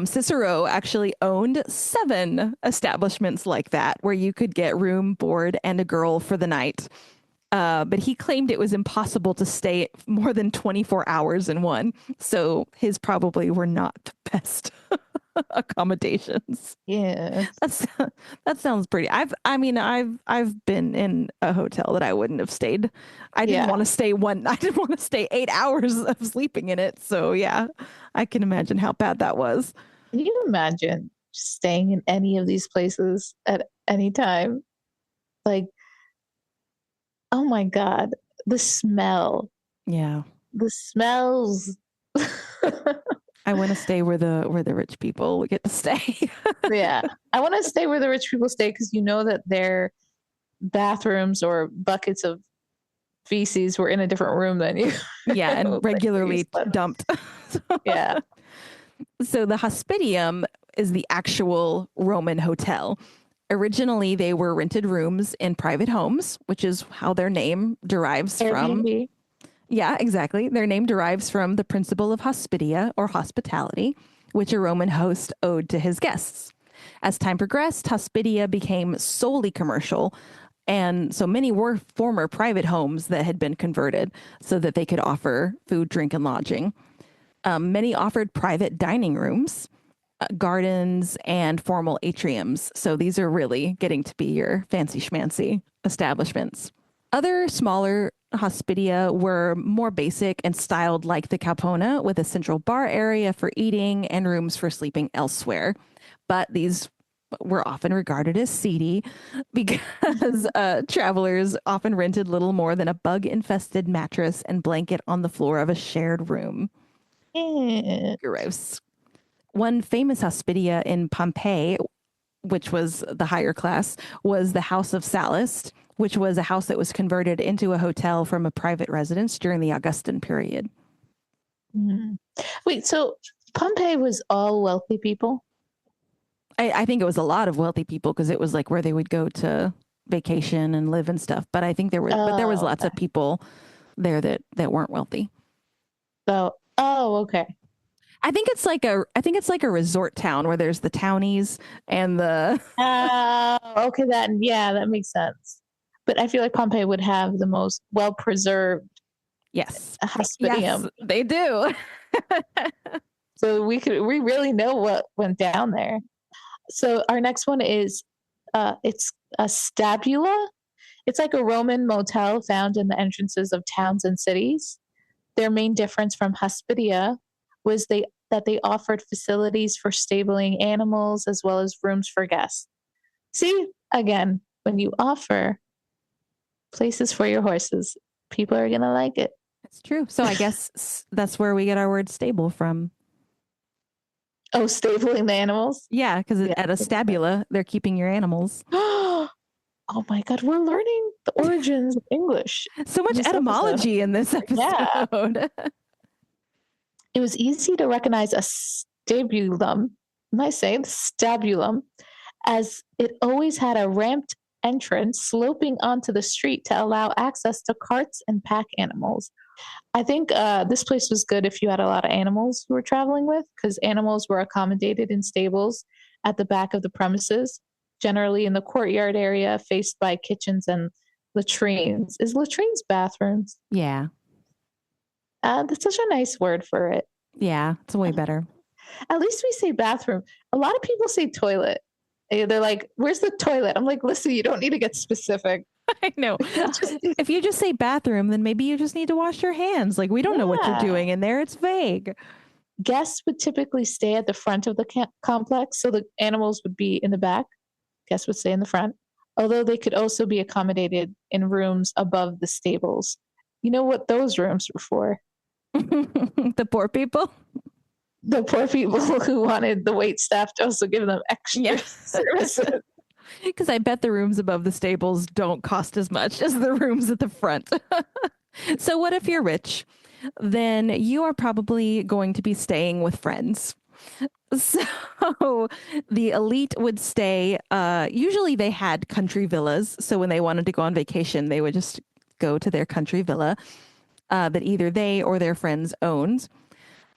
Cicero actually owned 7 establishments like that where you could get room, board, and a girl for the night. But he claimed it was impossible to stay more than 24 hours in one. So his probably were not the best accommodations. Yeah. That sounds pretty. I've been in a hotel that I wouldn't have stayed. I didn't want to stay 8 hours of sleeping in it. So yeah, I can imagine how bad that was. Can you imagine staying in any of these places at any time? Like, oh my God, the smell. Yeah. The smells. I want to stay where the rich people get to stay. Yeah. I want to stay where the rich people stay because you know that their bathrooms or buckets of feces were in a different room than you. Yeah, and regularly dumped. Yeah. So the hospitium is the actual Roman hotel. Originally, they were rented rooms in private homes, which is how their name derives from. Yeah, exactly. Their name derives from the principle of hospitia, or hospitality, which a Roman host owed to his guests. As time progressed, hospitia became solely commercial, and so many were former private homes that had been converted so that they could offer food, drink, and lodging. Many offered private dining rooms, gardens, and formal atriums. So these are really getting to be your fancy schmancy establishments. Other smaller hospitia were more basic and styled like the Caupona, with a central bar area for eating and rooms for sleeping elsewhere. But these were often regarded as seedy because travelers often rented little more than a bug-infested mattress and blanket on the floor of a shared room. Gross. One famous hospitia in Pompeii, which was the higher class, was the House of Sallust, which was a house that was converted into a hotel from a private residence during the Augustan period. Wait, so Pompeii was all wealthy people? I think it was a lot of wealthy people because it was like where they would go to vacation and live and stuff. But I think there was lots of people there that weren't wealthy. So, okay. I think it's like a resort town where there's the townies and the. Okay, that makes sense. But I feel like Pompeii would have the most well-preserved hospitium. Yes, they do. So we really know what went down there. So our next one is it's a stabula. It's like a Roman motel found in the entrances of towns and cities. Their main difference from hospitia was that they offered facilities for stabling animals as well as rooms for guests. See, again, when you offer places for your horses, people are going to like it. That's true. So I guess that's where we get our word stable from. Oh, stabling the animals? Yeah, because at a stabula, they're keeping your animals. Oh my God, we're learning the origins of English. So much etymology in this episode. Yeah. It was easy to recognize a stabulum, am I saying stabulum, as it always had a ramped entrance sloping onto the street to allow access to carts and pack animals. I think this place was good if you had a lot of animals you were traveling with, because animals were accommodated in stables at the back of the premises, generally in the courtyard area faced by kitchens and latrines. Is latrines bathrooms? Yeah. That's such a nice word for it. Yeah, it's way better. At least we say bathroom. A lot of people say toilet They're like, where's the toilet? I'm like, listen, you don't need to get specific. I know. If you just say bathroom, then maybe you just need to wash your hands. Like, we don't know what you're doing in there. It's vague. Guests would typically stay at the front of the complex, so the animals would be in the back. Guests would stay in the front, although they could also be accommodated in rooms above the stables. You know what those rooms were for? The poor people? The poor people who wanted the wait staff to also give them extra services. Because I bet the rooms above the stables don't cost as much as the rooms at the front. So what if you're rich? Then you are probably going to be staying with friends. So the elite would stay, usually they had country villas. So when they wanted to go on vacation, they would just go to their country villa that either they or their friends owned.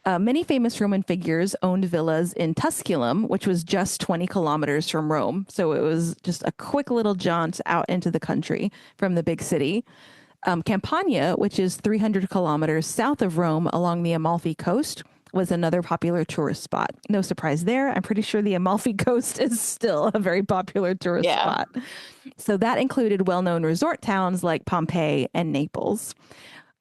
Many famous Roman figures owned villas in Tusculum, which was just 20 kilometers from Rome. So it was just a quick little jaunt out into the country from the big city. Campania, which is 300 kilometers south of Rome along the Amalfi Coast, was another popular tourist spot. No surprise there. I'm pretty sure the Amalfi Coast is still a very popular tourist spot. So that included well-known resort towns like Pompeii and Naples.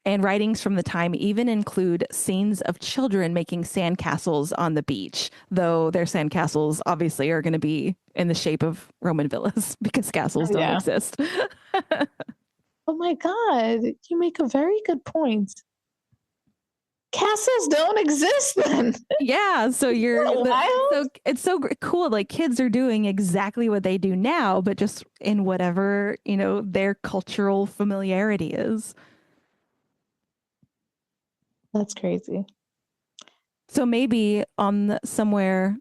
And writings from the time even include scenes of children making sandcastles on the beach, though their sandcastles obviously are going to be in the shape of Roman villas because castles don't exist. Oh my God, you make a very good point. Castles don't exist then. Yeah, so so it's so cool. Like kids are doing exactly what they do now, but just in whatever, their cultural familiarity is. That's crazy. So maybe somewhere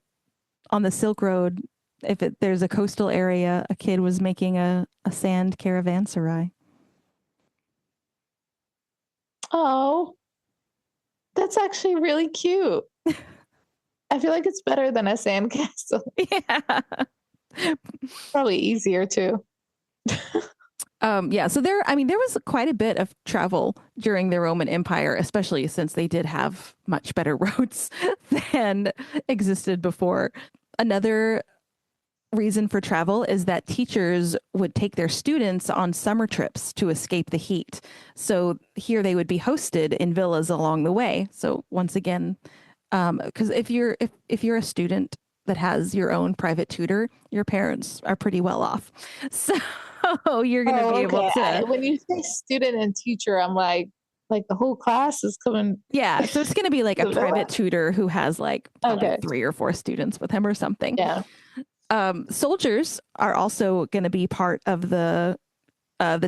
on the Silk Road, if there's a coastal area, a kid was making a sand caravanserai. Oh, that's actually really cute. I feel like it's better than a sandcastle. Yeah. Probably easier too. So there was quite a bit of travel during the Roman Empire, especially since they did have much better roads than existed before. Another reason for travel is that teachers would take their students on summer trips to escape the heat. So here they would be hosted in villas along the way. So once again, because if you're a student that has your own private tutor, your parents are pretty well off. So you're going to be able to. When you say student and teacher, I'm like the whole class is coming. Yeah. So it's going to be like a private tutor who has like 3 or 4 students with him or something. Yeah. Soldiers are also going to be part of the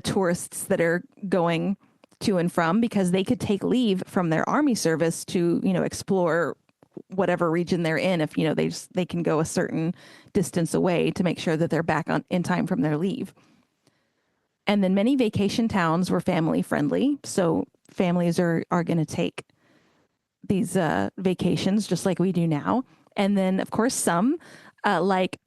tourists that are going to and from, because they could take leave from their army service to, explore whatever region they're in. If, they can go a certain distance away to make sure that they're back in time from their leave. And then many vacation towns were family friendly. So families are going to take these vacations just like we do now. And then, of course, some like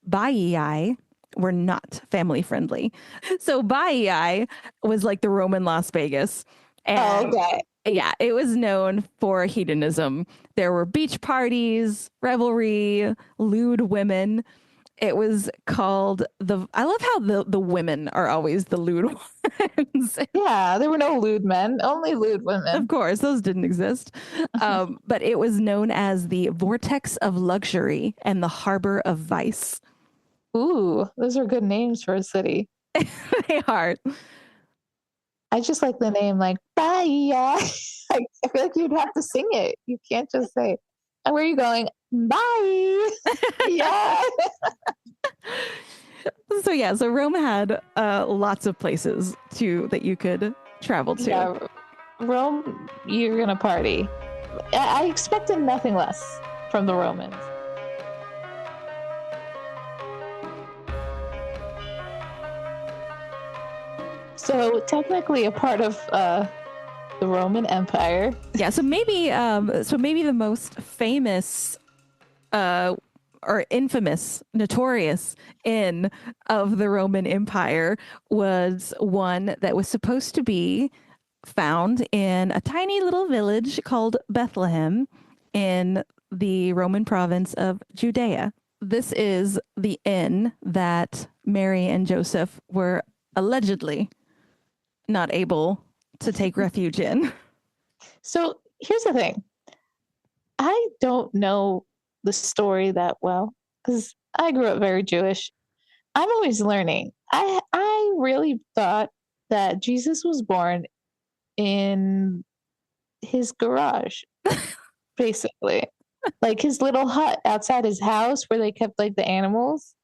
Baiae were not family friendly. So Baiae was like the Roman Las Vegas. And yeah, it was known for hedonism. There were beach parties, revelry, lewd women. It was called I love how the women are always the lewd ones. Yeah, there were no lewd men, only lewd women. Of course, those didn't exist. But it was known as the vortex of luxury and the harbor of vice. Ooh, those are good names for a city. They are. I just like the name, like, bye. I feel like you'd have to sing it. You can't just say, and where are you going? Bye. Yeah. So Rome had lots of places that you could travel to. Yeah, Rome, you're going to party. I expected nothing less from the Romans. So technically a part of the Roman Empire. Yeah, so maybe the most famous or infamous, notorious inn of the Roman Empire was one that was supposed to be found in a tiny little village called Bethlehem in the Roman province of Judea. this is the inn that Mary and Joseph were allegedly not able to take refuge in. So here's the thing. I don't know the story that well because I grew up very Jewish. I'm always learning. I really thought that Jesus was born in his garage, basically. Like his little hut outside his house where they kept like the animals.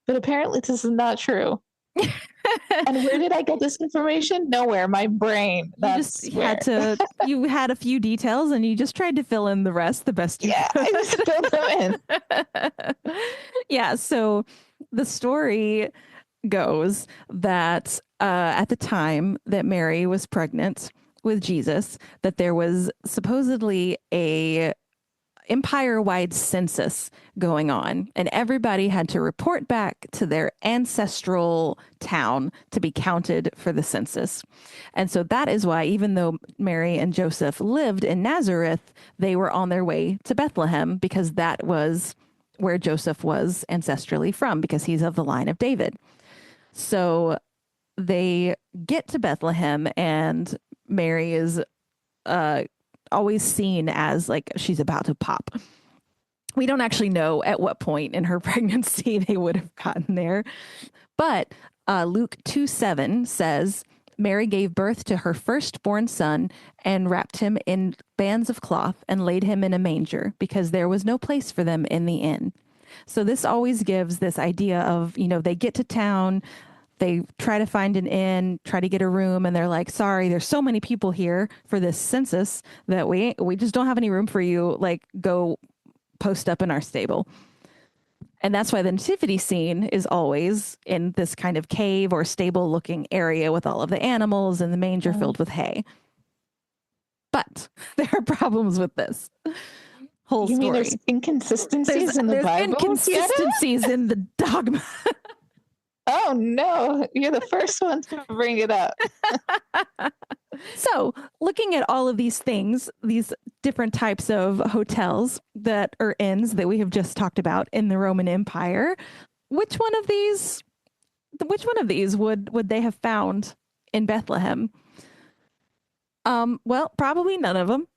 But apparently this is not true. And where did I get this information? Nowhere. My brain. That's You had a few details and you just tried to fill in the rest the best you could. I just filled them in. Yeah. So the story goes that at the time that Mary was pregnant with Jesus, that there was supposedly a empire-wide census going on, and everybody had to report back to their ancestral town to be counted for the census. And so that is why, even though Mary and Joseph lived in Nazareth, they were on their way to Bethlehem because that was where Joseph was ancestrally from, because he's of the line of David. So they get to Bethlehem, and Mary is always seen as like she's about to pop. We don't actually know at what point in her pregnancy they would have gotten there. But Luke 2:7 says, Mary gave birth to her firstborn son and wrapped him in bands of cloth and laid him in a manger because there was no place for them in the inn. So this always gives this idea of, they get to town, they try to find an inn, try to get a room, and they're like, sorry, there's so many people here for this census that we just don't have any room for you. Like, go post up in our stable. And that's why the nativity scene is always in this kind of cave or stable looking area with all of the animals and the manger filled with hay. But there are problems with this whole story. You mean there's inconsistencies in the Bible? Inconsistencies in the dogma. Oh no, you're the first one to bring it up. So, looking at all of these things, these different types of hotels that are inns that we have just talked about in the Roman Empire, which one of these would they have found in Bethlehem? Well, probably none of them.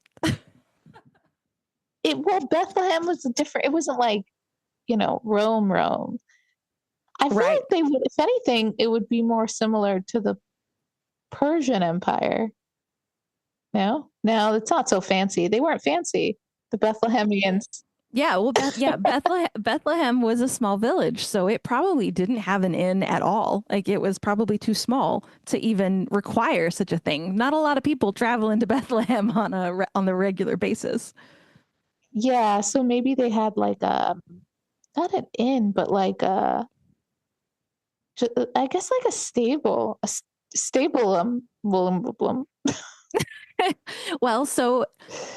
Bethlehem was different. It wasn't like, Rome. I feel like they would, if anything, it would be more similar to the Persian Empire. No, it's not so fancy. They weren't fancy, the Bethlehemians. Yeah, well, Bethlehem was a small village, so it probably didn't have an inn at all. Like, it was probably too small to even require such a thing. Not a lot of people travel into Bethlehem on the regular basis. Yeah, so maybe they had like not an inn, but like I guess like a stable, Well, so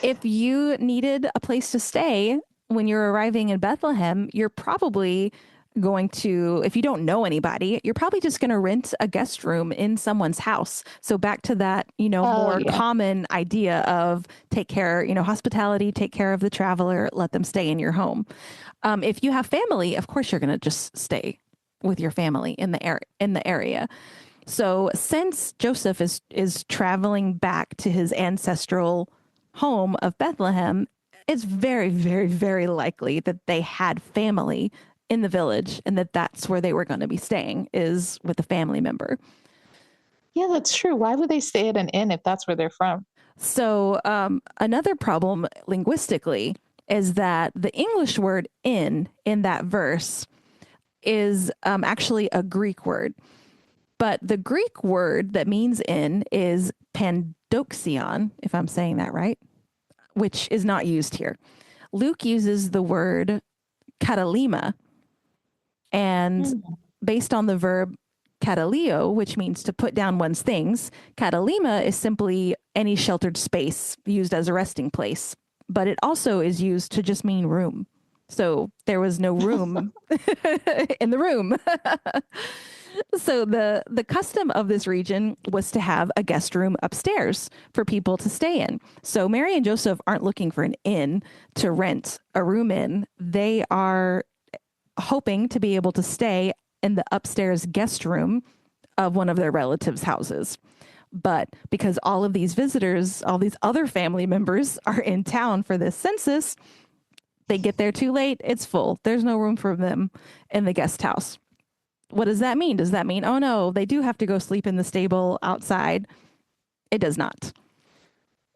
if you needed a place to stay when you're arriving in Bethlehem, you're probably going to, if you don't know anybody, you're probably just going to rent a guest room in someone's house. So back to that, common idea of take care, hospitality, take care of the traveler, let them stay in your home. If you have family, of course, you're going to just stay with your family in the area. So since Joseph is traveling back to his ancestral home of Bethlehem, it's very, very, very likely that they had family in the village and that's where they were going to be staying, is with a family member. Yeah, that's true. Why would they stay at an inn if that's where they're from? So another problem linguistically is that the English word inn in that verse is actually a Greek word. But the Greek word that means inn is pandoxion, if I'm saying that right, which is not used here. Luke uses the word katalima, and based on the verb katalio, which means to put down one's things, katalima is simply any sheltered space used as a resting place. But it also is used to just mean room. So there was no room in the room. So the custom of this region was to have a guest room upstairs for people to stay in. So Mary and Joseph aren't looking for an inn to rent a room in. They are hoping to be able to stay in the upstairs guest room of one of their relatives' houses. But because all of these visitors, all these other family members are in town for this census, they get there too late. It's full. There's no room for them in the guest house. What does that mean? Does that mean, oh no, they do have to go sleep in the stable outside? It does not.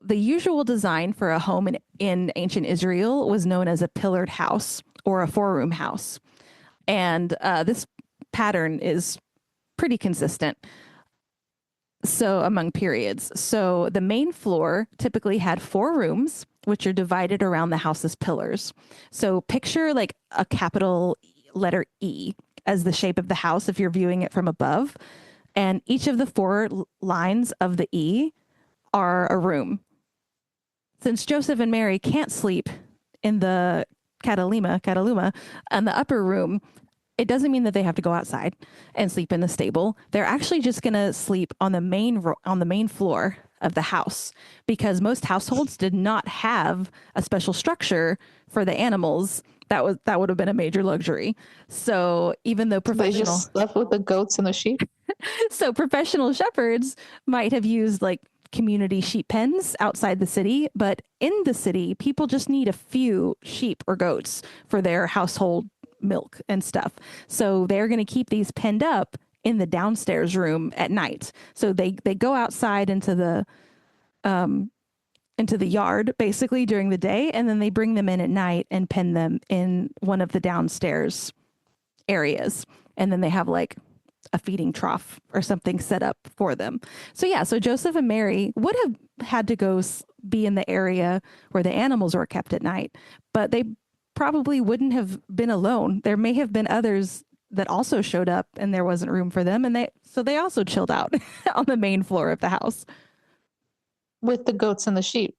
The usual design for a home in ancient Israel was known as a pillared house or a four-room house. And this pattern is pretty consistent. So among periods. So the main floor typically had 4 rooms, which are divided around the house's pillars. So picture like a capital letter E as the shape of the house if you're viewing it from above. And each of the 4 lines of the E are a room. Since Joseph and Mary can't sleep in the Cataluma, and the upper room, it doesn't mean that they have to go outside and sleep in the stable. They're actually just going to sleep on the main floor of the house, because most households did not have a special structure for the animals. That would have been a major luxury. So even though They just slept with the goats and the sheep. so professional shepherds might have used like community sheep pens outside the city, but in the city, people just need a few sheep or goats for their household milk and stuff. So they're going to keep these penned up in the downstairs room at night. So they go outside into the yard basically during the day, and then they bring them in at night and pen them in one of the downstairs areas. And then they have like a feeding trough or something set up for them. So yeah, so Joseph and Mary would have had to go be in the area where the animals were kept at night, but they probably wouldn't have been alone. There may have been others that also showed up and there wasn't room for them. And they also chilled out on the main floor of the house. With the goats and the sheep.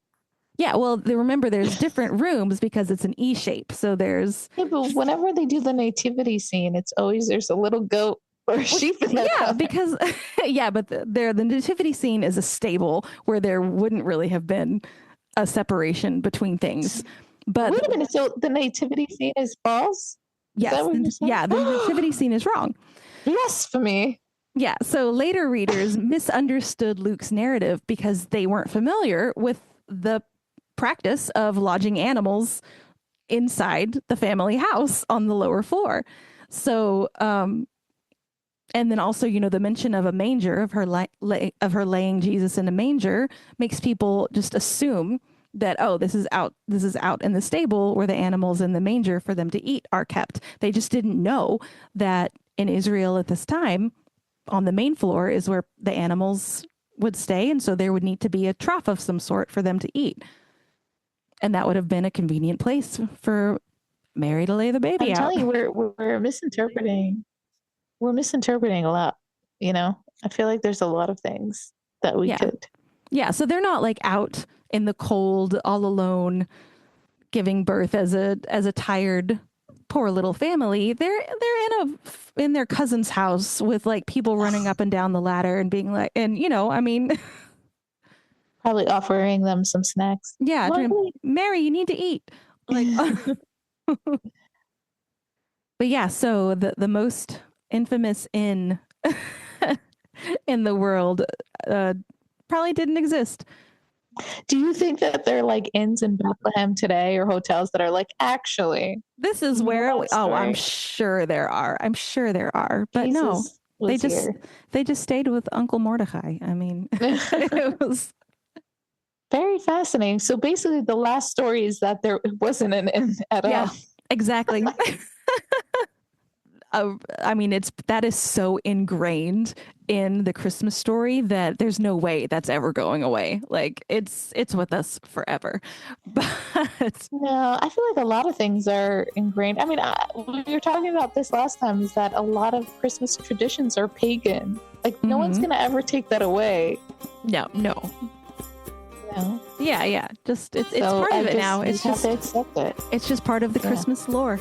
Yeah, well, remember there's different rooms because it's an E shape. So there's... Yeah, but whenever they do the nativity scene, it's always there's a little goat or a sheep in that. Yeah, because... yeah, but the nativity scene is a stable where there wouldn't really have been a separation between things. But wait a minute, so the nativity scene is false? Yes, the nativity scene is wrong. Blasphemy. Yeah, so later readers misunderstood Luke's narrative because they weren't familiar with the practice of lodging animals inside the family house on the lower floor. So, and then also, the mention of a manger, of her laying Jesus in a manger, makes people just assume that, oh, this is out in the stable where the animals in the manger for them to eat are kept. They just didn't know that in Israel at this time, on the main floor is where the animals would stay. And so there would need to be a trough of some sort for them to eat. And that would have been a convenient place for Mary to lay the baby out. I'm telling you, we're misinterpreting. We're misinterpreting a lot. I feel like there's a lot of things that we could. Yeah. So they're not like out in the cold, all alone, giving birth as a tired, poor little family. They're in their cousin's house with like people running up and down the ladder and being like, and probably offering them some snacks. Yeah, Mary, you need to eat. Like, but yeah, so the most infamous inn in the world probably didn't exist. Do you think that there are like inns in Bethlehem today or hotels that are like, actually, this is where I'm sure there are. But Jesus no, they just stayed with Uncle Mordecai. I mean, it was very fascinating. So basically the last story is that there wasn't an inn at all. Exactly. I mean, that is so ingrained in the Christmas story that there's no way that's ever going away. Like it's with us forever. But no, I feel like a lot of things are ingrained. I mean, we were talking about this last time, is that a lot of Christmas traditions are pagan. Like no one's going to ever take that away. No. Yeah. Just it's so part of it now. It's just have to accept it. It's just part of the Christmas lore.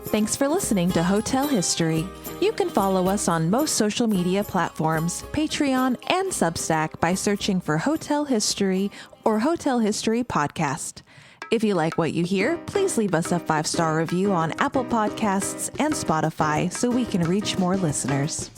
Thanks for listening to Hotel History. You can follow us on most social media platforms, Patreon, and Substack by searching for Hotel History or Hotel History Podcast. If you like what you hear, please leave us a 5-star review on Apple Podcasts and Spotify so we can reach more listeners.